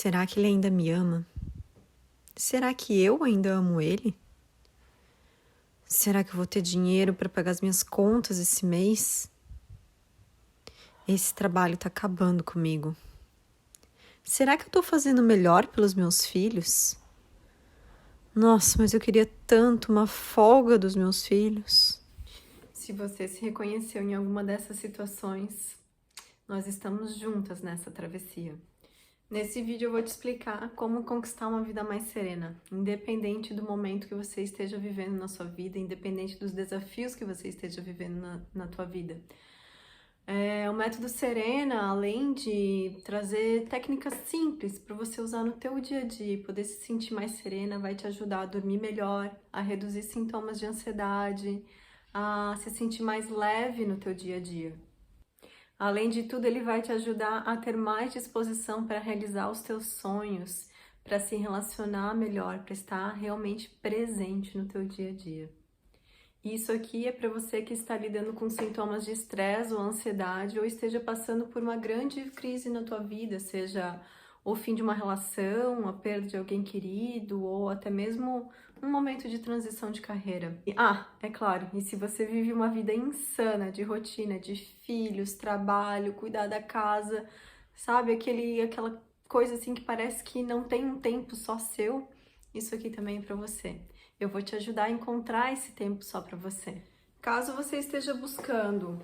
Será que ele ainda me ama? Será que eu ainda amo ele? Será que eu vou ter dinheiro para pagar as minhas contas esse mês? Esse trabalho tá acabando comigo. Será que eu tô fazendo melhor pelos meus filhos? Nossa, mas eu queria tanto uma folga dos meus filhos. Se você se reconheceu em alguma dessas situações, nós estamos juntas nessa travessia. Nesse vídeo eu vou te explicar como conquistar uma vida mais serena, independente do momento que você esteja vivendo na sua vida, independente dos desafios que você esteja vivendo na tua vida. O método Serena, além de trazer técnicas simples para você usar no teu dia a dia e poder se sentir mais serena, vai te ajudar a dormir melhor, a reduzir sintomas de ansiedade, a se sentir mais leve no teu dia a dia. Além de tudo, ele vai te ajudar a ter mais disposição para realizar os teus sonhos, para se relacionar melhor, para estar realmente presente no teu dia a dia. Isso aqui é para você que está lidando com sintomas de estresse ou ansiedade ou esteja passando por uma grande crise na tua vida, seja o fim de uma relação, a perda de alguém querido ou até mesmo um momento de transição de carreira. É claro, e se você vive uma vida insana de rotina, de filhos, trabalho, cuidar da casa, sabe, aquela coisa assim que parece que não tem um tempo só seu, isso aqui também é para você. Eu vou te ajudar a encontrar esse tempo só para você. Caso você esteja buscando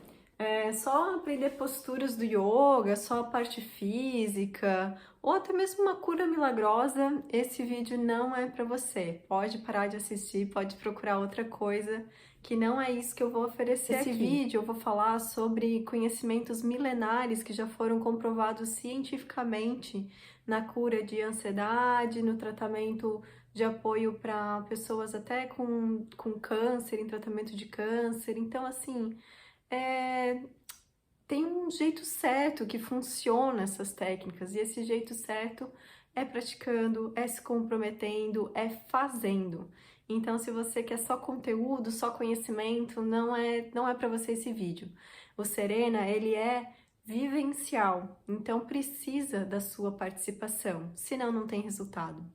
só aprender posturas do yoga, só a parte física, ou até mesmo uma cura milagrosa, esse vídeo não é para você. Pode parar de assistir, pode procurar outra coisa, que não é isso que eu vou oferecer aqui. Nesse vídeo eu vou falar sobre conhecimentos milenares que já foram comprovados cientificamente na cura de ansiedade, no tratamento de apoio para pessoas até com câncer, em tratamento de câncer. Então, assim, tem um jeito certo que funciona essas técnicas, e esse jeito certo é praticando, é se comprometendo, é fazendo. Então, se você quer só conteúdo, só conhecimento, não é para você esse vídeo. O Serena, ele é vivencial, então precisa da sua participação, senão não tem resultado.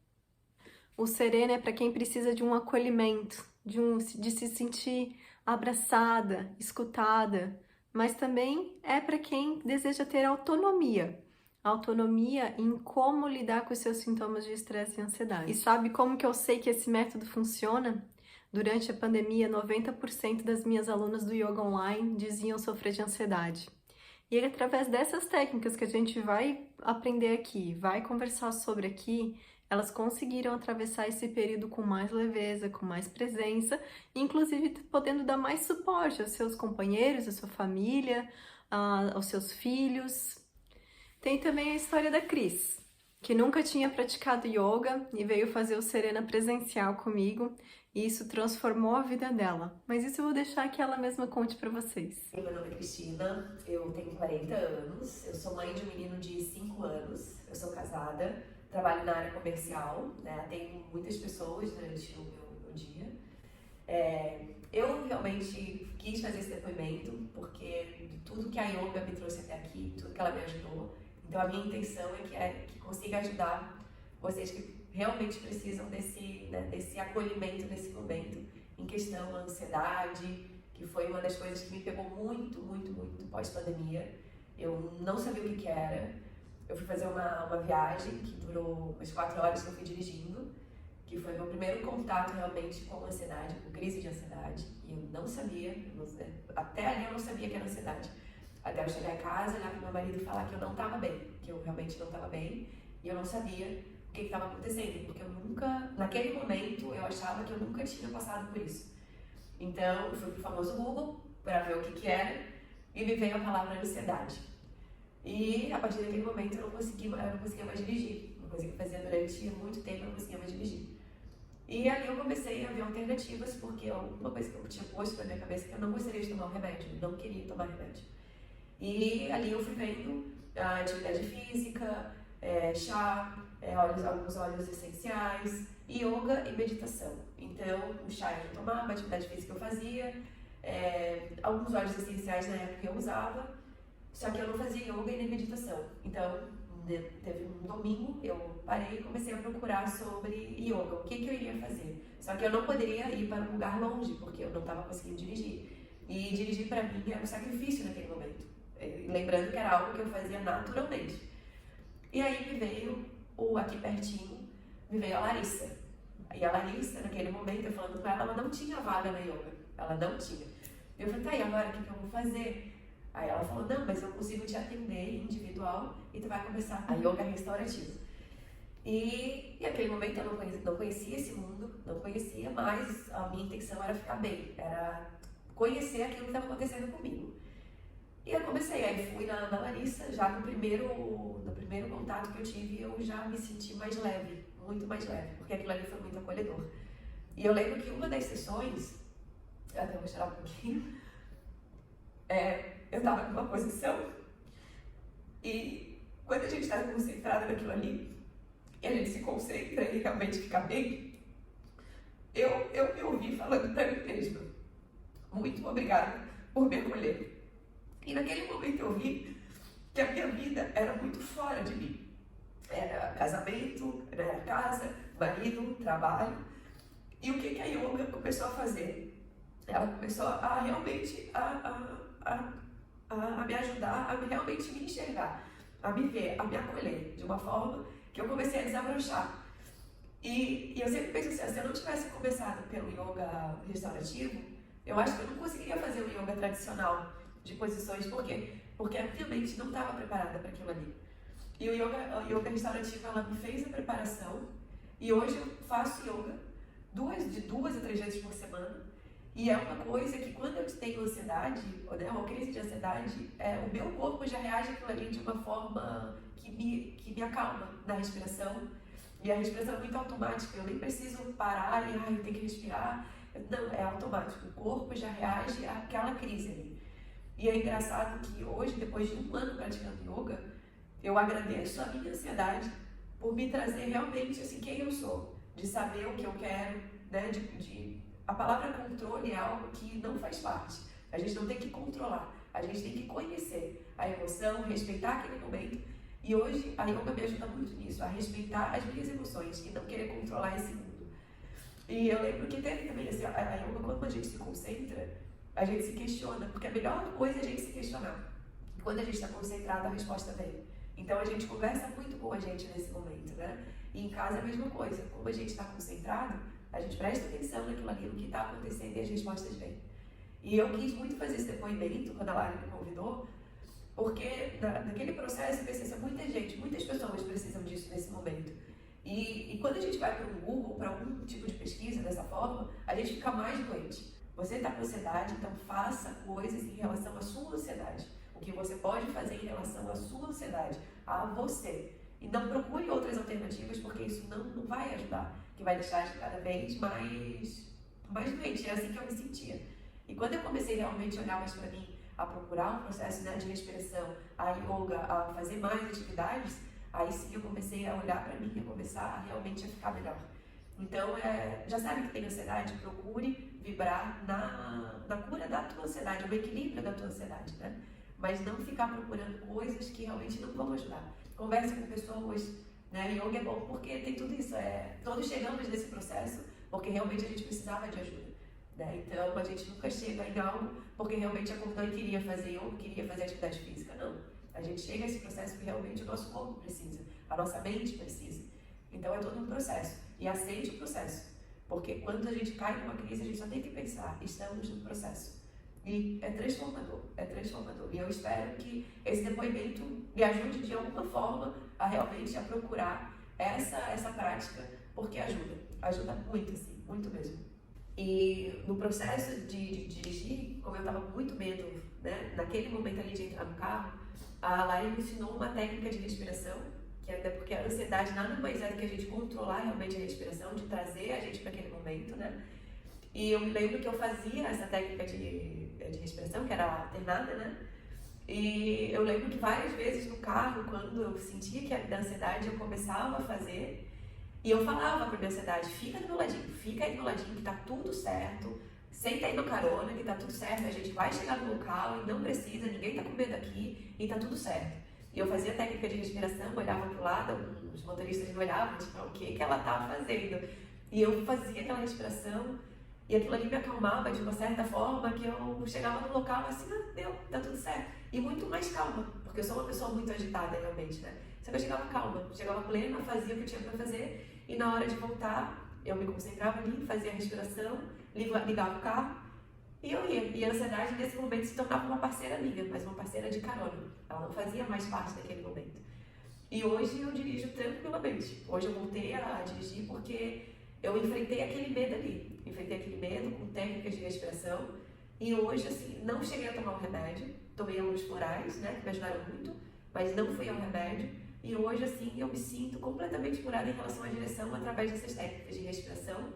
O Serena é para quem precisa de um acolhimento, de se sentir abraçada, escutada, mas também é para quem deseja ter autonomia. Autonomia em como lidar com os seus sintomas de estresse e ansiedade. E sabe como que eu sei que esse método funciona? Durante a pandemia, 90% das minhas alunas do yoga online diziam sofrer de ansiedade. E é através dessas técnicas que a gente vai aprender aqui, vai conversar sobre aqui, elas conseguiram atravessar esse período com mais leveza, com mais presença, inclusive podendo dar mais suporte aos seus companheiros, à sua família, aos seus filhos. Tem também a história da Cris, que nunca tinha praticado yoga e veio fazer o Serena presencial comigo, e isso transformou a vida dela. Mas isso eu vou deixar que ela mesma conte para vocês. Meu nome é Cristina, eu tenho 40 anos, eu sou mãe de um menino de 5 anos, eu sou casada, trabalho na área comercial, né? Atendo muitas pessoas durante o meu dia. Eu realmente quis fazer esse depoimento porque de tudo que a yoga me trouxe até aqui, tudo que ela me ajudou, então a minha intenção que consiga ajudar vocês que realmente precisam desse acolhimento nesse momento, em questão da ansiedade, que foi uma das coisas que me pegou muito pós-pandemia. Eu não sabia o que era. Eu fui fazer uma viagem que durou umas 4 horas que eu fui dirigindo, que foi meu primeiro contato realmente com ansiedade, com crise de ansiedade. E eu não sabia, até ali eu não sabia que era ansiedade. Até eu chegar em casa, olhar pro meu marido e falar que eu não estava bem, que eu realmente não estava bem, e eu não sabia o que estava acontecendo, porque eu nunca, naquele momento, eu achava que eu nunca tinha passado por isso. Então, eu fui pro famoso Google para ver o que era, e me veio a palavra ansiedade. E a partir daquele momento eu não conseguia mais dirigir. Uma coisa que eu fazia durante muito tempo, eu não conseguia mais dirigir. E ali eu comecei a ver alternativas, porque uma coisa que eu tinha posto na minha cabeça é que eu não gostaria de tomar um remédio, eu não queria tomar remédio. E ali eu fui vendo atividade física, chá, alguns óleos essenciais, yoga e meditação. Então, o chá eu tomava, a atividade física eu fazia, alguns óleos essenciais na época eu usava, só que eu não fazia yoga e nem meditação. Então, teve um domingo, eu parei e comecei a procurar sobre yoga, o que eu iria fazer. Só que eu não poderia ir para um lugar longe, porque eu não estava conseguindo dirigir. E dirigir para mim era um sacrifício naquele momento. Lembrando que era algo que eu fazia naturalmente. E aí me veio, aqui pertinho, me veio a Larissa. E a Larissa, naquele momento, eu falando com ela não tinha vaga na yoga. Ela não tinha. Eu falei, tá, e agora o que eu vou fazer? Aí ela falou, não, mas eu consigo te atender individual e tu vai começar a yoga restaurativa. E naquele momento eu não conhecia esse mundo, não conhecia, mas a minha intenção era ficar bem, era conhecer aquilo que estava acontecendo comigo. E eu comecei, aí fui na Larissa, já no primeiro contato que eu tive, eu já me senti mais leve, muito mais leve, porque aquilo ali foi muito acolhedor. E eu lembro que uma das sessões, eu até vou tirar um pouquinho, eu estava numa posição e quando a gente está concentrado naquilo ali, e a gente se concentra e realmente fica bem, eu me ouvi falando para mim mesma, muito obrigada por me acolher. E naquele momento eu vi que a minha vida era muito fora de mim. Era casamento, era casa, marido, trabalho. E o que a yoga começou a fazer? Ela começou a realmente a me ajudar, a realmente me enxergar, a me ver, a me acolher de uma forma que eu comecei a desabrochar. E eu sempre penso assim, se eu não tivesse começado pelo yoga restaurativo, eu acho que eu não conseguiria fazer o yoga tradicional de posições. Por quê? Porque a minha mente não estava preparada para aquilo ali. E o yoga restaurativo, ela me fez a preparação. E hoje eu faço yoga de duas a 3 vezes por semana. E é uma coisa que quando eu tenho ansiedade, né, uma crise de ansiedade, o meu corpo já reage àquilo ali de uma forma que me acalma na respiração. E a respiração é muito automática, eu nem preciso parar e tem que respirar. Não, é automático, o corpo já reage àquela crise ali. E é engraçado que hoje, depois de 1 ano praticando yoga, eu agradeço a minha ansiedade por me trazer realmente assim, quem eu sou, de saber o que eu quero, né? A palavra controle é algo que não faz parte. A gente não tem que controlar, a gente tem que conhecer a emoção, respeitar aquele momento. E hoje a yoga me ajuda muito nisso, a respeitar as minhas emoções e não querer controlar esse mundo. E eu lembro que teve também assim, a yoga, quando a gente se concentra, a gente se questiona, porque a melhor coisa é a gente se questionar. Quando a gente está concentrado, a resposta vem. Então a gente conversa muito com a gente nesse momento, né? E em casa é a mesma coisa. Como a gente está concentrado, a gente presta atenção naquilo ali, no que está acontecendo e as respostas vêm. E eu quis muito fazer esse depoimento quando a Lara me convidou, porque naquele processo eu pensei assim, muitas pessoas precisam disso nesse momento. E quando a gente vai para um Google, para algum tipo de pesquisa dessa forma, a gente fica mais doente. Você está com ansiedade, então faça coisas em relação à sua ansiedade. O que você pode fazer em relação à sua ansiedade, a você. E não procure outras alternativas, porque isso não vai ajudar, que vai deixar a gente cada vez mais doente. É assim que eu me sentia. E quando eu comecei realmente a olhar mais para mim, a procurar um processo, né, de respiração, a yoga, a fazer mais atividades, aí sim eu comecei a olhar para mim e começar a realmente a ficar melhor. Então, já sabe que tem ansiedade, procure vibrar na cura da tua ansiedade, no equilíbrio da tua ansiedade, né? Mas não ficar procurando coisas que realmente não vão ajudar. Converse com pessoas, né? Yoga é bom porque tem tudo isso. Todos chegamos nesse processo porque realmente a gente precisava de ajuda, né? Então, a gente nunca chega em algo porque realmente acordou e queria fazer yoga, queria fazer atividade física. Não. A gente chega a esse processo porque realmente o nosso corpo precisa, a nossa mente precisa. Então, é todo um processo. E aceite o processo. Porque quando a gente cai numa crise, a gente só tem que pensar, estamos no processo. E é transformador, é transformador. E eu espero que esse depoimento me ajude de alguma forma a realmente a procurar essa prática, porque ajuda muito, assim, muito mesmo. E no processo de dirigir, como eu estava com muito medo, né, naquele momento ali de entrar no carro, a Lari me ensinou uma técnica de respiração, que até porque a ansiedade nada mais é do que a gente controlar realmente a respiração, de trazer a gente para aquele momento, né? E eu me lembro que eu fazia essa técnica de respiração, que era alternada, né? E eu lembro que várias vezes no carro, quando eu sentia que a ansiedade, eu começava a fazer, e eu falava pra minha ansiedade, fica aí do meu ladinho, que tá tudo certo, senta aí no carona, que tá tudo certo, a gente vai chegar no local e não precisa, ninguém tá com medo aqui, e tá tudo certo. E eu fazia técnica de respiração, olhava pro lado, os motoristas me olhavam, tipo, o que ela tá fazendo? E eu fazia aquela respiração e aquilo ali me acalmava de uma certa forma que eu chegava no local assim, ah, deu, tá tudo certo. E muito mais calma, porque eu sou uma pessoa muito agitada realmente, né? Só que eu chegava calma, chegava plena, fazia o que eu tinha pra fazer e na hora de voltar eu me concentrava ali, fazia a respiração, ligava o carro e eu ia. E a ansiedade nesse momento se tornava uma parceira minha, mas uma parceira de carona. Ela não fazia mais parte daquele momento. E hoje eu dirijo tranquilamente. Hoje eu voltei a dirigir porque eu enfrentei aquele medo ali. Enfrentei aquele medo com técnicas de respiração. E hoje, assim, não cheguei a tomar um remédio. Tomei alguns florais, né, que me ajudaram muito, mas não fui ao remédio. E hoje, assim, eu me sinto completamente curada em relação à direção através dessas técnicas de respiração,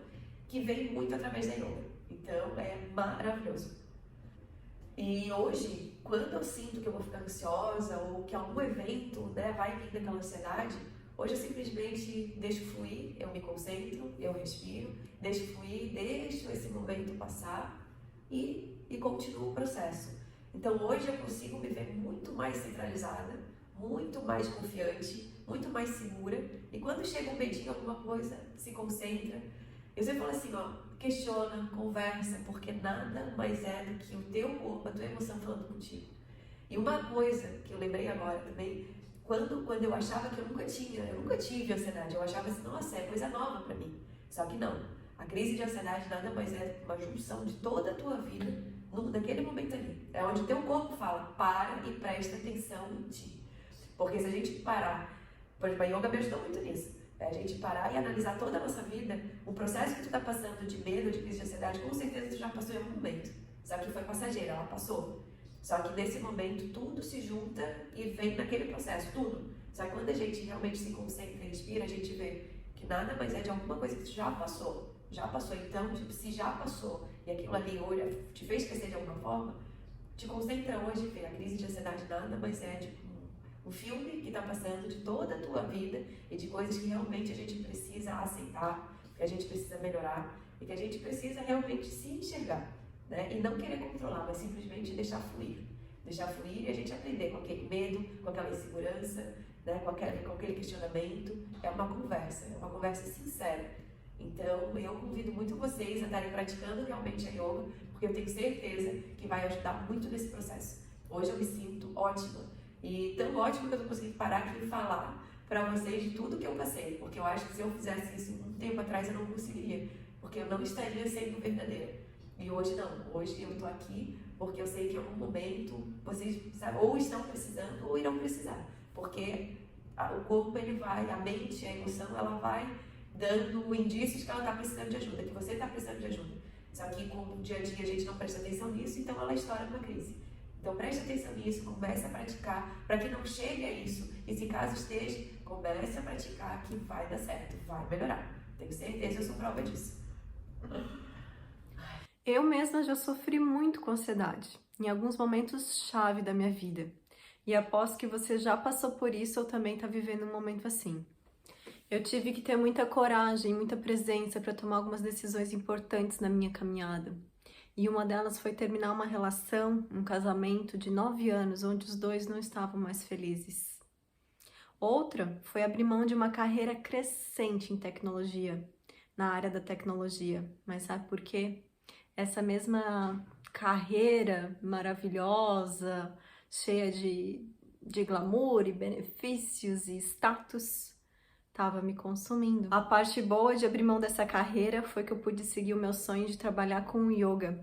que vem muito através da yoga. Então, é maravilhoso. E hoje, quando eu sinto que eu vou ficar ansiosa ou que algum evento, né, vai vir daquela ansiedade, hoje eu simplesmente deixo fluir, eu me concentro, eu respiro, deixo fluir, deixo esse momento passar e continuo o processo. Então hoje eu consigo me ver muito mais centralizada, muito mais confiante, muito mais segura. E quando chega um medinho, alguma coisa, se concentra. Eu sempre falo assim, ó, questiona, conversa, porque nada mais é do que o teu corpo, a tua emoção falando contigo. E uma coisa que eu lembrei agora também, quando eu achava que eu nunca tive ansiedade, eu achava assim, nossa, é coisa nova pra mim. Só que não. A crise de ansiedade nada mais é uma junção de toda a tua vida naquele momento ali. É onde o teu corpo fala, para e presta atenção em ti. Porque se a gente parar, por exemplo, a yoga me ajudou muito nisso. A gente parar e analisar toda a nossa vida, o processo que tu tá passando de medo, de crise de ansiedade, com certeza tu já passou em algum momento. Só que foi passageira, ela passou. Só que nesse momento tudo se junta e vem naquele processo, tudo. Só que quando a gente realmente se concentra e respira, a gente vê que nada mais é de alguma coisa que tu já passou. Já passou, então, tipo, se já passou e aquilo ali hoje te fez crescer de alguma forma, te concentra hoje e vê a crise de ansiedade nada mais é tipo um filme que está passando de toda a tua vida e de coisas que realmente a gente precisa aceitar, que a gente precisa melhorar e que a gente precisa realmente se enxergar, né? E não querer controlar, mas simplesmente deixar fluir. Deixar fluir e a gente aprender com aquele medo, com aquela insegurança, né? com aquele questionamento. É uma conversa sincera. Então, eu convido muito vocês a estarem praticando realmente a yoga, porque eu tenho certeza que vai ajudar muito nesse processo. Hoje eu me sinto ótima. E tão ótimo que eu tô conseguindo parar aqui e falar para vocês de tudo que eu passei, porque eu acho que se eu fizesse isso um tempo atrás eu não conseguiria, porque eu não estaria sendo verdadeira. E hoje não, hoje eu tô aqui porque eu sei que em algum momento vocês, sabe, ou estão precisando ou irão precisar, porque o corpo ele vai, a mente, a emoção, ela vai dando indícios que ela tá precisando de ajuda, que você tá precisando de ajuda. Só que como no dia a dia a gente não presta atenção nisso, então ela estoura numa crise. Então preste atenção nisso, comece a praticar para que não chegue a isso. E se caso esteja, comece a praticar que vai dar certo, vai melhorar. Tenho certeza, eu sou prova disso. Eu mesma já sofri muito com ansiedade, em alguns momentos chave da minha vida. E aposto que você já passou por isso ou também está vivendo um momento assim. Eu tive que ter muita coragem, muita presença para tomar algumas decisões importantes na minha caminhada. E uma delas foi terminar uma relação, um casamento de 9 anos, onde os dois não estavam mais felizes. Outra foi abrir mão de uma carreira crescente em tecnologia, na área da tecnologia. Mas sabe por quê? Essa mesma carreira maravilhosa, cheia de glamour e benefícios e status, estava me consumindo. A parte boa de abrir mão dessa carreira foi que eu pude seguir o meu sonho de trabalhar com yoga.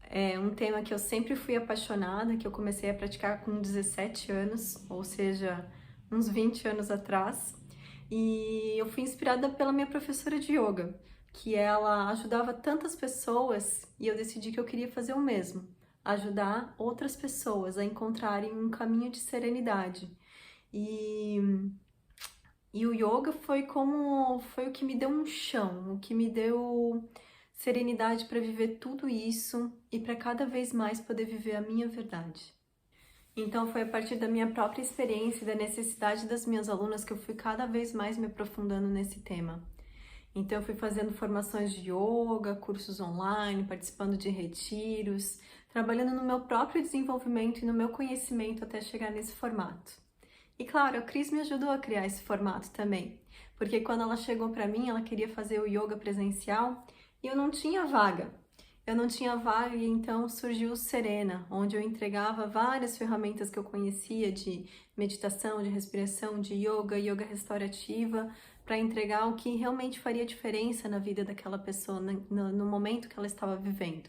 É um tema que eu sempre fui apaixonada, que eu comecei a praticar com 17 anos, ou seja, uns 20 anos atrás. E eu fui inspirada pela minha professora de yoga, que ela ajudava tantas pessoas e eu decidi que eu queria fazer o mesmo, ajudar outras pessoas a encontrarem um caminho de serenidade. E o yoga foi o que me deu um chão, o que me deu serenidade para viver tudo isso e para cada vez mais poder viver a minha verdade. Então foi a partir da minha própria experiência e da necessidade das minhas alunas que eu fui cada vez mais me aprofundando nesse tema. Então eu fui fazendo formações de yoga, cursos online, participando de retiros, trabalhando no meu próprio desenvolvimento e no meu conhecimento até chegar nesse formato. E claro, a Cris me ajudou a criar esse formato também, porque quando ela chegou para mim, ela queria fazer o yoga presencial e eu não tinha vaga. Eu não tinha vaga e então surgiu o Serena, onde eu entregava várias ferramentas que eu conhecia de meditação, de respiração, de yoga restaurativa, para entregar o que realmente faria diferença na vida daquela pessoa, no momento que ela estava vivendo.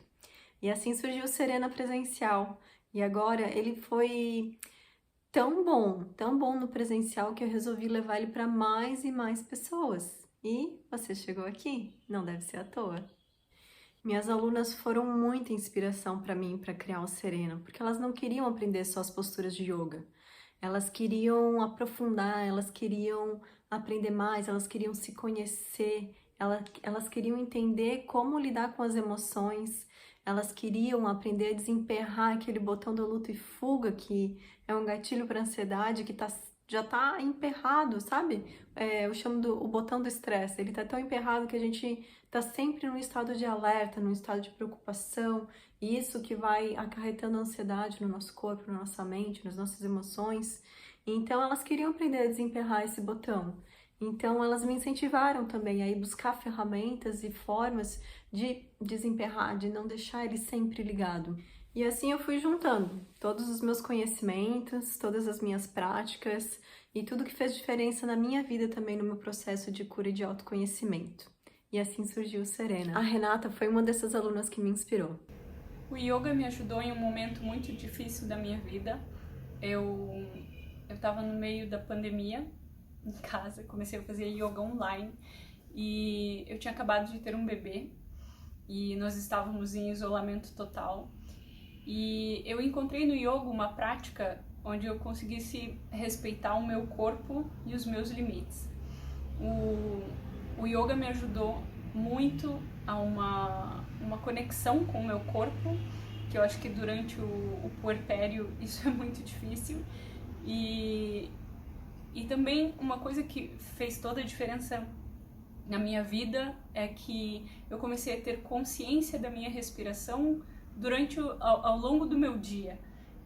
E assim surgiu o Serena presencial. E agora ele foi tão bom no presencial que eu resolvi levar ele para mais e mais pessoas. E você chegou aqui, não deve ser à toa. Minhas alunas foram muita inspiração para mim para criar o Serena, porque elas não queriam aprender só as posturas de yoga. Elas queriam aprofundar, elas queriam aprender mais, elas queriam se conhecer, elas queriam entender como lidar com as emoções, elas queriam aprender a desemperrar aquele botão da luta e fuga, que é um gatilho para ansiedade que já está emperrado, sabe? Eu chamo o botão do estresse. Ele está tão emperrado que a gente está sempre num estado de alerta, num estado de preocupação, e isso que vai acarretando ansiedade no nosso corpo, na nossa mente, nas nossas emoções. Então elas queriam aprender a desemperrar esse botão. Então elas me incentivaram também a ir buscar ferramentas e formas de desemperrar, de não deixar ele sempre ligado. E assim eu fui juntando todos os meus conhecimentos, todas as minhas práticas e tudo que fez diferença na minha vida também no meu processo de cura e de autoconhecimento. E assim surgiu o Serena. A Renata foi uma dessas alunas que me inspirou. O yoga me ajudou em um momento muito difícil da minha vida. Eu estava no meio da pandemia, em casa, comecei a fazer yoga online e eu tinha acabado de ter um bebê e nós estávamos em isolamento total. E eu encontrei no yoga uma prática onde eu conseguisse respeitar o meu corpo e os meus limites. O yoga me ajudou muito a uma conexão com o meu corpo, que eu acho que durante o puerpério isso é muito difícil. E também uma coisa que fez toda a diferença na minha vida é que eu comecei a ter consciência da minha respiração ao longo do meu dia.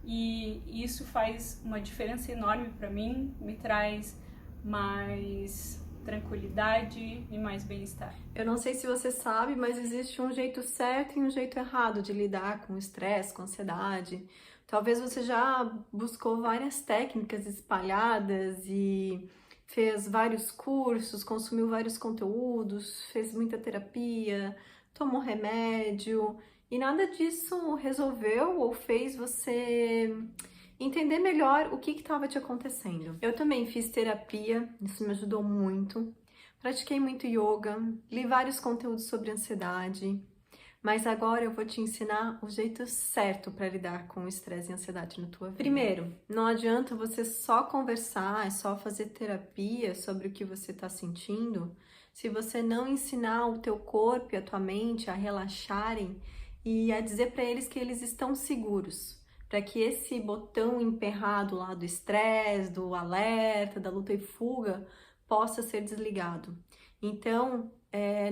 E isso faz uma diferença enorme para mim, me traz mais tranquilidade e mais bem-estar. Eu não sei se você sabe, mas existe um jeito certo e um jeito errado de lidar com o estresse, com a ansiedade. Talvez você já buscou várias técnicas espalhadas e fez vários cursos, consumiu vários conteúdos, fez muita terapia, tomou remédio e nada disso resolveu ou fez você entender melhor o que estava te acontecendo. Eu também fiz terapia, isso me ajudou muito. Pratiquei muito yoga, li vários conteúdos sobre ansiedade, mas agora eu vou te ensinar o jeito certo para lidar com o estresse e ansiedade na tua vida. Primeiro, não adianta você só conversar, só fazer terapia sobre o que você está sentindo, se você não ensinar o teu corpo e a tua mente a relaxarem e a dizer para eles que eles estão seguros, para que esse botão emperrado lá do estresse, do alerta, da luta e fuga, possa ser desligado. Então,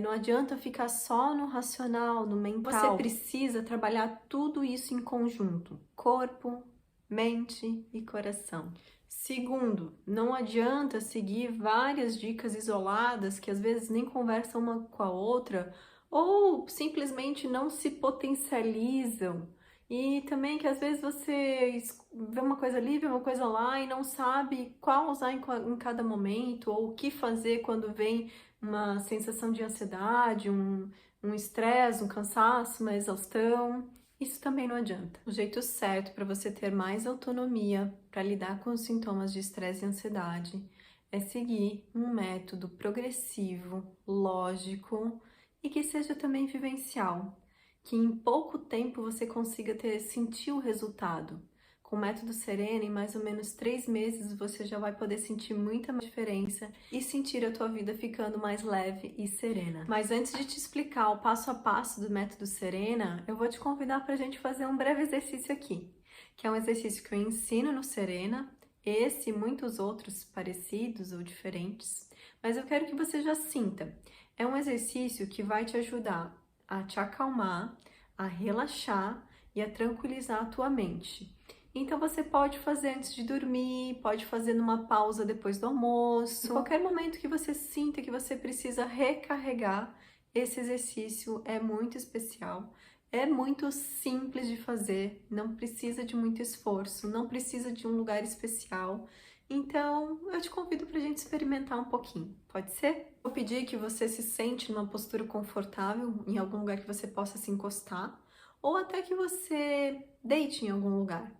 não adianta ficar só no racional, no mental. Você precisa trabalhar tudo isso em conjunto. Corpo, mente e coração. Segundo, não adianta seguir várias dicas isoladas que às vezes nem conversam uma com a outra ou simplesmente não se potencializam. E também que às vezes você vê uma coisa ali, vê uma coisa lá e não sabe qual usar em cada momento ou o que fazer quando vem uma sensação de ansiedade, um estresse, um cansaço, uma exaustão. Isso também não adianta. O jeito certo para você ter mais autonomia para lidar com os sintomas de estresse e ansiedade é seguir um método progressivo, lógico e que seja também vivencial. Que em pouco tempo você consiga sentir o resultado. Com o método Serena, em mais ou menos 3 meses, você já vai poder sentir muita diferença e sentir a tua vida ficando mais leve e serena. Mas antes de te explicar o passo a passo do método Serena, eu vou te convidar para a gente fazer um breve exercício aqui, que é um exercício que eu ensino no Serena, esse e muitos outros parecidos ou diferentes, mas eu quero que você já sinta. É um exercício que vai te ajudar a te acalmar, a relaxar e a tranquilizar a tua mente. Então você pode fazer antes de dormir, pode fazer numa pausa depois do almoço. Em qualquer momento que você sinta que você precisa recarregar, esse exercício é muito especial. É muito simples de fazer, não precisa de muito esforço, não precisa de um lugar especial. Então, eu te convido para a gente experimentar um pouquinho, pode ser? Vou pedir que você se sente numa postura confortável, em algum lugar que você possa se encostar, ou até que você deite em algum lugar,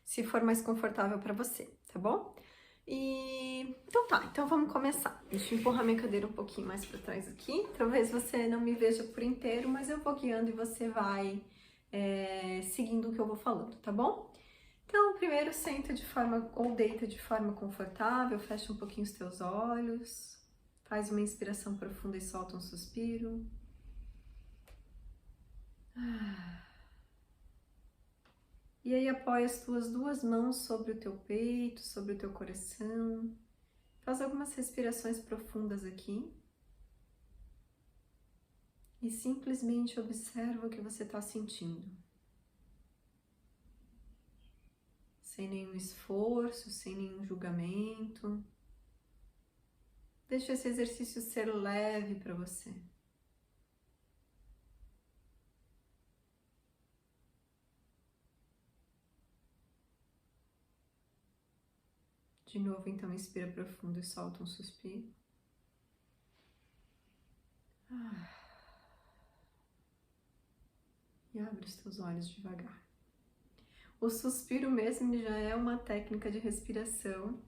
se for mais confortável para você, tá bom? Então tá, então vamos começar. Deixa eu empurrar minha cadeira um pouquinho mais para trás aqui. Talvez você não me veja por inteiro, mas eu vou guiando e você vai seguindo o que eu vou falando, tá bom? Então, primeiro senta de forma, ou deita de forma confortável, fecha um pouquinho os teus olhos, faz uma inspiração profunda e solta um suspiro. E aí apoia as tuas duas mãos sobre o teu peito, sobre o teu coração. Faz algumas respirações profundas aqui. E simplesmente observa o que você está sentindo. Sem nenhum esforço, sem nenhum julgamento. Deixa esse exercício ser leve para você. De novo, então, inspira profundo e solta um suspiro. E abre os teus olhos devagar. O suspiro mesmo já é uma técnica de respiração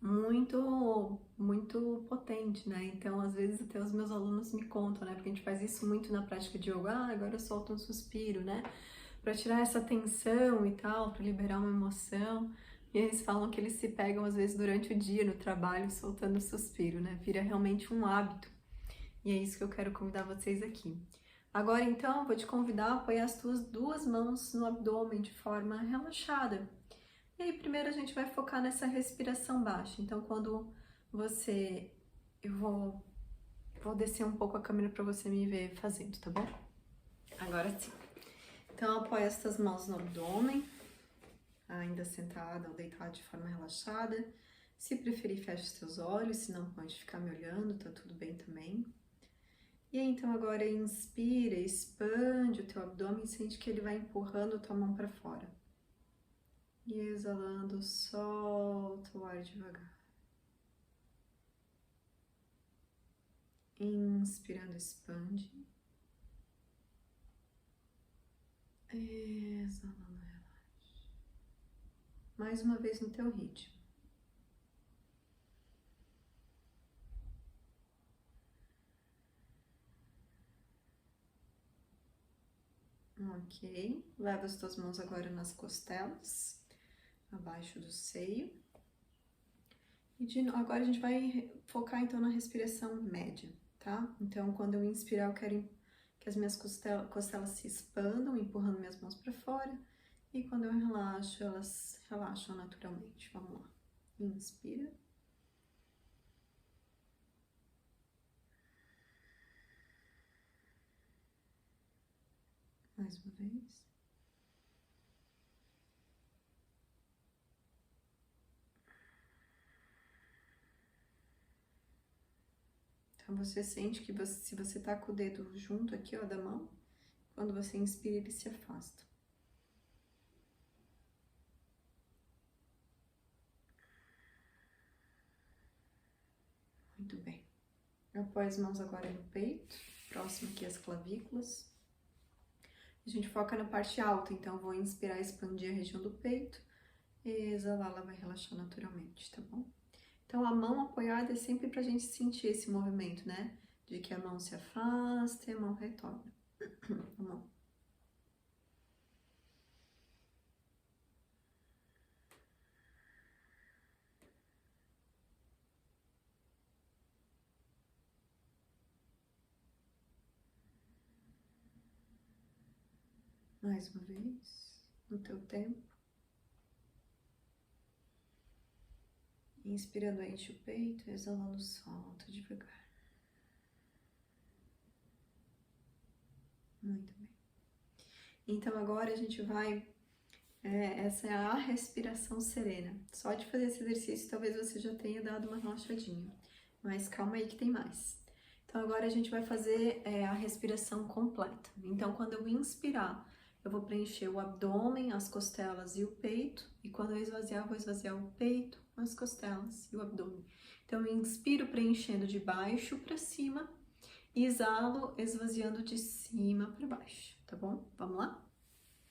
muito potente, né? Então, às vezes até os meus alunos me contam, né? Porque a gente faz isso muito na prática de yoga. Agora eu solto um suspiro, né? Para tirar essa tensão e tal, para liberar uma emoção. E eles falam que eles se pegam às vezes durante o dia no trabalho soltando suspiro, né? Vira realmente um hábito. E é isso que eu quero convidar vocês aqui. Agora então, eu vou te convidar a apoiar as tuas duas mãos no abdômen de forma relaxada. E aí, primeiro a gente vai focar nessa respiração baixa. Então, quando você... Eu vou descer um pouco a câmera para você me ver fazendo, tá bom? Agora sim. Então, apoia essas mãos no abdômen, ainda sentada ou deitada de forma relaxada. Se preferir, fecha os teus olhos, se não pode ficar me olhando, tá tudo bem também. E aí, então, agora inspira, expande o teu abdômen, sente que ele vai empurrando a tua mão para fora. E exalando, solta o ar devagar. Inspirando, expande. Exalando, relaxa. Mais uma vez no teu ritmo. Ok. Leva as tuas mãos agora nas costelas, abaixo do seio. E agora a gente vai focar então na respiração média, tá? Então, quando eu inspirar, eu quero que as minhas costelas se expandam, empurrando minhas mãos para fora. E quando eu relaxo, elas relaxam naturalmente. Vamos lá. Inspira. Mais uma vez. Então, você sente que se você tá com o dedo junto aqui, ó, da mão, quando você inspira, ele se afasta. Muito bem. Eu apoio as mãos agora no peito, próximo aqui às clavículas. A gente foca na parte alta, então vou inspirar, expandir a região do peito. E exalar, ela vai relaxar naturalmente, tá bom? Então, a mão apoiada é sempre pra gente sentir esse movimento, né? De que a mão se afasta e a mão retorna. Vamos lá. Mais uma vez, no teu tempo. Inspirando, enche o peito, exalando, solta devagar. Muito bem. Então agora a gente vai Essa é a respiração serena. Só de fazer esse exercício, talvez você já tenha dado uma relaxadinha. Mas calma aí que tem mais. Então, agora a gente vai fazer a respiração completa. Então, quando eu inspirar, eu vou preencher o abdômen, as costelas e o peito. E quando eu esvaziar, eu vou esvaziar o peito, as costelas e o abdômen. Então, eu inspiro preenchendo de baixo para cima e exalo esvaziando de cima para baixo, tá bom? Vamos lá?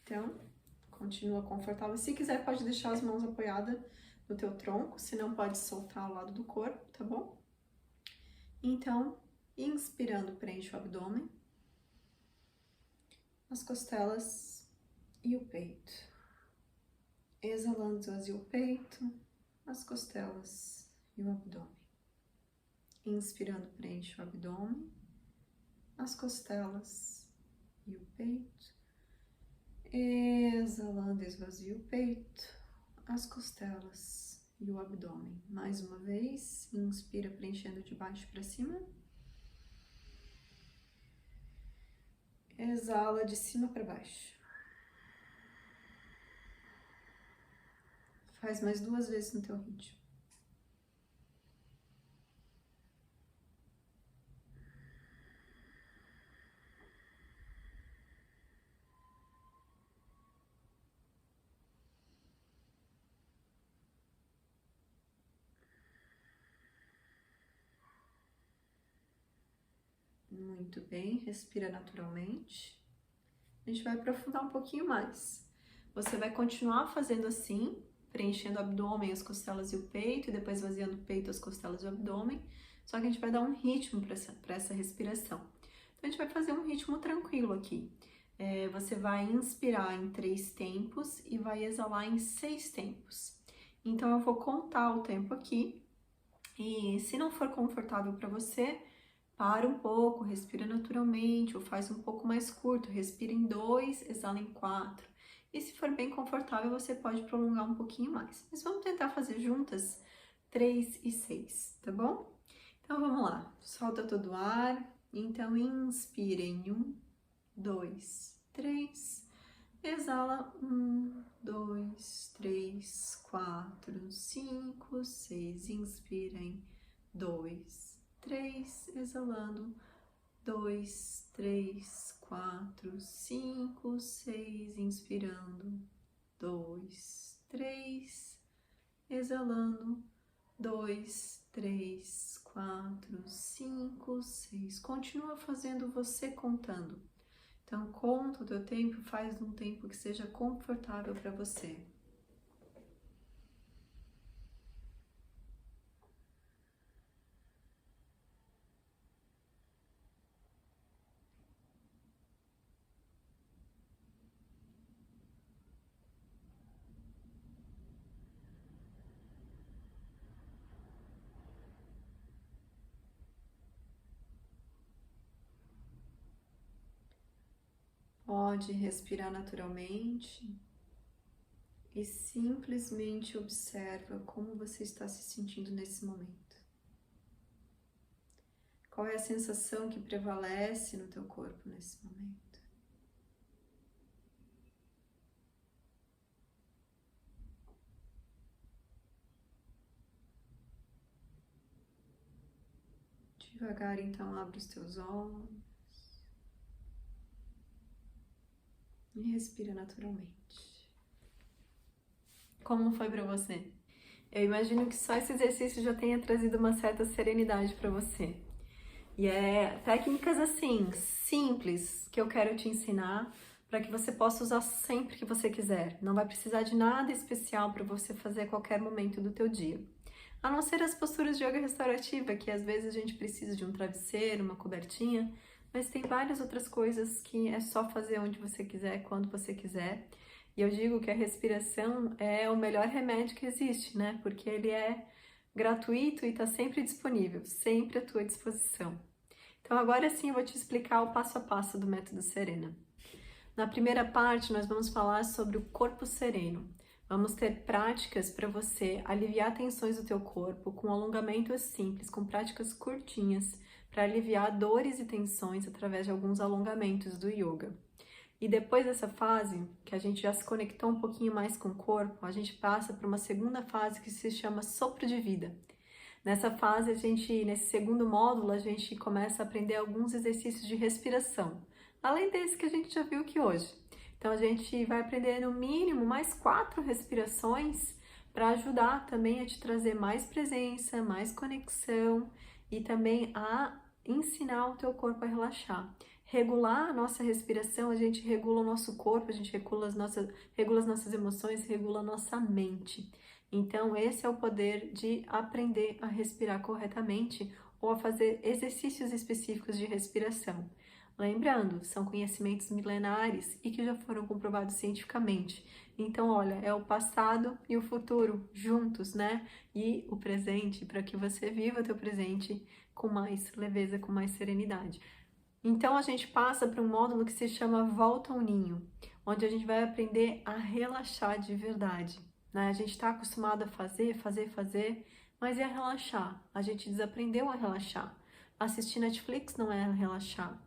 Então, continua confortável. Se quiser, pode deixar as mãos apoiadas no teu tronco, se não pode soltar ao lado do corpo, tá bom? Então, inspirando, preenche o abdômen, as costelas e o peito. Exalando, esvazia o peito, as costelas e o abdômen. Inspirando, preenche o abdômen, as costelas e o peito. Exalando, esvazia o peito, as costelas e o abdômen. Mais uma vez, inspira preenchendo de baixo para cima. Exala de cima para baixo. Faz mais 2 vezes no teu ritmo. Muito bem, respira naturalmente. A gente vai aprofundar um pouquinho mais. Você vai continuar fazendo assim, preenchendo o abdômen, as costelas e o peito, e depois esvaziando o peito, as costelas e o abdômen. Só que a gente vai dar um ritmo para essa respiração. Então, a gente vai fazer um ritmo tranquilo aqui. Você vai inspirar em 3 tempos e vai exalar em 6 tempos. Então, eu vou contar o tempo aqui. E se não for confortável para você, para um pouco, respira naturalmente, ou faz um pouco mais curto, respira em 2, exala em 4. E se for bem confortável, você pode prolongar um pouquinho mais. Mas vamos tentar fazer juntas 3 e 6, tá bom? Então vamos lá, solta todo o ar. Então inspira em 1, 2, 3. Exala 1, 2, 3, 4, 5, 6. Inspira em 2, 3, exalando 2, 3, 4, 5, 6, inspirando 2, 3, exalando 2, 3, 4, 5, 6. Continua fazendo você contando. Então, conta o teu tempo, faz um tempo que seja confortável para você. Pode respirar naturalmente e simplesmente observa como você está se sentindo nesse momento. Qual é a sensação que prevalece no teu corpo nesse momento? Devagar, então, abre os teus olhos. E respira naturalmente. Como foi para você? Eu imagino que só esse exercício já tenha trazido uma certa serenidade para você. E é técnicas assim, simples, que eu quero te ensinar para que você possa usar sempre que você quiser. Não vai precisar de nada especial para você fazer a qualquer momento do teu dia. A não ser as posturas de yoga restaurativa, que às vezes a gente precisa de um travesseiro, uma cobertinha, mas tem várias outras coisas que é só fazer onde você quiser, quando você quiser. E eu digo que a respiração é o melhor remédio que existe, né? Porque ele é gratuito e está sempre disponível, sempre à tua disposição. Então agora sim eu vou te explicar o passo a passo do método Serena. Na primeira parte nós vamos falar sobre o corpo sereno. Vamos ter práticas para você aliviar tensões do teu corpo com alongamentos simples, com práticas curtinhas, para aliviar dores e tensões através de alguns alongamentos do yoga. E depois dessa fase, que a gente já se conectou um pouquinho mais com o corpo, a gente passa para uma segunda fase que se chama sopro de vida. Nessa fase, nesse segundo módulo, a gente começa a aprender alguns exercícios de respiração, além desse que a gente já viu aqui hoje. Então, a gente vai aprender no mínimo mais 4 respirações para ajudar também a te trazer mais presença, mais conexão e também a ensinar o teu corpo a relaxar. Regular a nossa respiração, a gente regula o nosso corpo, a gente regula as nossas emoções, regula a nossa mente. Então, esse é o poder de aprender a respirar corretamente ou a fazer exercícios específicos de respiração. Lembrando, são conhecimentos milenares e que já foram comprovados cientificamente. Então, olha, é o passado e o futuro juntos, né? E o presente, para que você viva o teu presente com mais leveza, com mais serenidade. Então, a gente passa para um módulo que se chama Volta ao Ninho, onde a gente vai aprender a relaxar de verdade, né? A gente está acostumado a fazer, mas é relaxar. A gente desaprendeu a relaxar. Assistir Netflix não é relaxar.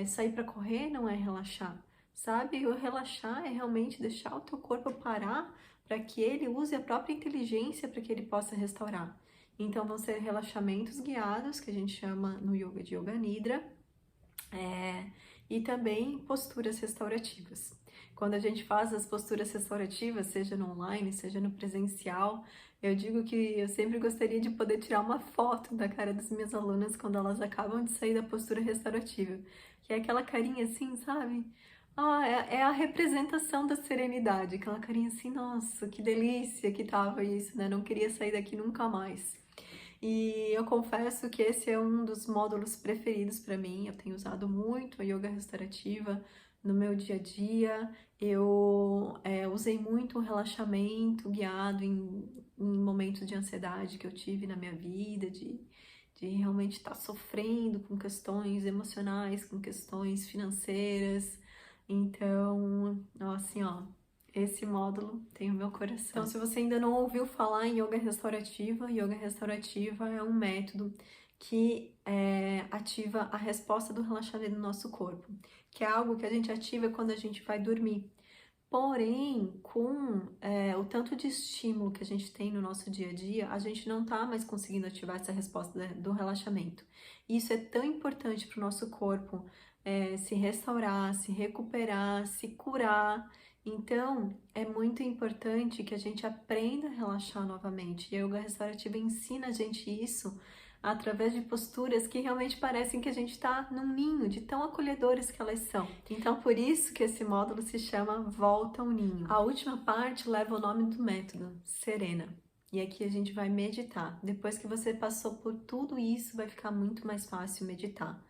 Sair para correr não é relaxar, sabe? O relaxar é realmente deixar o teu corpo parar para que ele use a própria inteligência para que ele possa restaurar. Então, vão ser relaxamentos guiados, que a gente chama no yoga de Yoga Nidra, e também posturas restaurativas. Quando a gente faz as posturas restaurativas, seja no online, seja no presencial, eu digo que eu sempre gostaria de poder tirar uma foto da cara das minhas alunas quando elas acabam de sair da postura restaurativa. Que é aquela carinha assim, sabe? É a representação da serenidade. Aquela carinha assim, nossa, que delícia que tava isso, né? Não queria sair daqui nunca mais. E eu confesso que esse é um dos módulos preferidos para mim. Eu tenho usado muito a yoga restaurativa no meu dia a dia. Eu usei muito o relaxamento guiado em momentos de ansiedade que eu tive na minha vida, de realmente estar sofrendo com questões emocionais, com questões financeiras. Então, assim, ó, esse módulo tem o meu coração. Então, se você ainda não ouviu falar em yoga restaurativa é um método que ativa a resposta do relaxamento do nosso corpo, que é algo que a gente ativa quando a gente vai dormir. Porém, com o tanto de estímulo que a gente tem no nosso dia a dia, a gente não tá mais conseguindo ativar essa resposta do relaxamento. E isso é tão importante para o nosso corpo se restaurar, se recuperar, se curar. Então, é muito importante que a gente aprenda a relaxar novamente. E a yoga restaurativa ensina a gente isso através de posturas que realmente parecem que a gente está num ninho, de tão acolhedoras que elas são. Então, por isso que esse módulo se chama Volta ao Ninho. A última parte leva o nome do método, Serena. E aqui a gente vai meditar. Depois que você passou por tudo isso, vai ficar muito mais fácil meditar.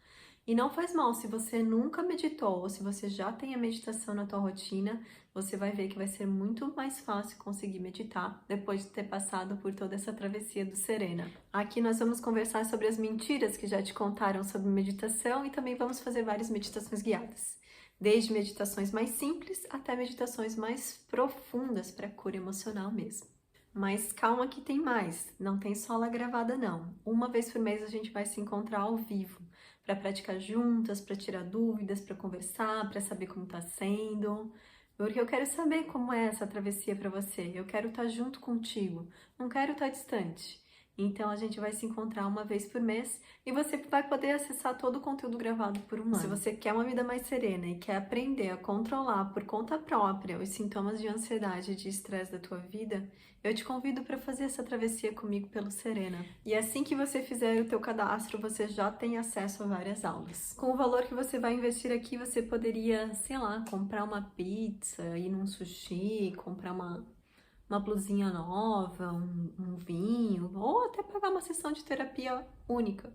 E não faz mal, se você nunca meditou ou se você já tem a meditação na tua rotina, você vai ver que vai ser muito mais fácil conseguir meditar depois de ter passado por toda essa travessia do Serena. Aqui nós vamos conversar sobre as mentiras que já te contaram sobre meditação e também vamos fazer várias meditações guiadas. Desde meditações mais simples até meditações mais profundas para cura emocional mesmo. Mas calma que tem mais, não tem só aula gravada não. Uma vez por mês a gente vai se encontrar ao vivo para praticar juntas, para tirar dúvidas, para conversar, para saber como está sendo. Porque eu quero saber como é essa travessia para você. Eu quero estar junto contigo, não quero estar distante. Então a gente vai se encontrar uma vez por mês e você vai poder acessar todo o conteúdo gravado por um ano. Se você quer uma vida mais serena e quer aprender a controlar por conta própria os sintomas de ansiedade e de estresse da tua vida, eu te convido para fazer essa travessia comigo pelo Serena. E assim que você fizer o teu cadastro, você já tem acesso a várias aulas. Com o valor que você vai investir aqui, você poderia, sei lá, comprar uma pizza, ir num sushi, comprar uma blusinha nova, um vinho, ou até pagar uma sessão de terapia única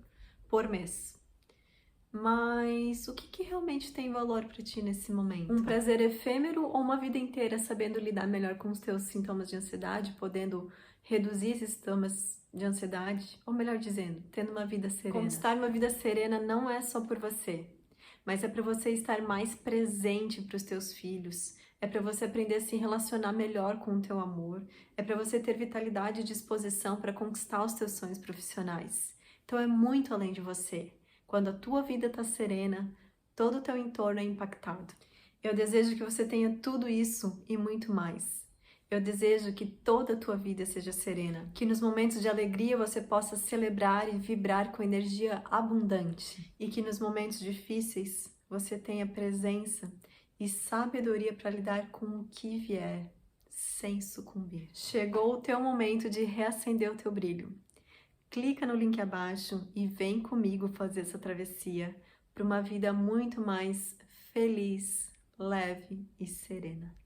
por mês. Mas o que realmente tem valor para ti nesse momento? Um prazer efêmero ou uma vida inteira sabendo lidar melhor com os teus sintomas de ansiedade, podendo reduzir esses sintomas de ansiedade, ou melhor dizendo, tendo uma vida serena? Conquistar uma vida serena não é só por você, mas é para você estar mais presente para os teus filhos. É para você aprender a se relacionar melhor com o teu amor. É para você ter vitalidade e disposição para conquistar os teus sonhos profissionais. Então é muito além de você. Quando a tua vida está serena, todo o teu entorno é impactado. Eu desejo que você tenha tudo isso e muito mais. Eu desejo que toda a tua vida seja serena, que nos momentos de alegria você possa celebrar e vibrar com energia abundante e que nos momentos difíceis você tenha presença e sabedoria para lidar com o que vier, sem sucumbir. Chegou o teu momento de reacender o teu brilho. Clica no link abaixo e vem comigo fazer essa travessia para uma vida muito mais feliz, leve e serena.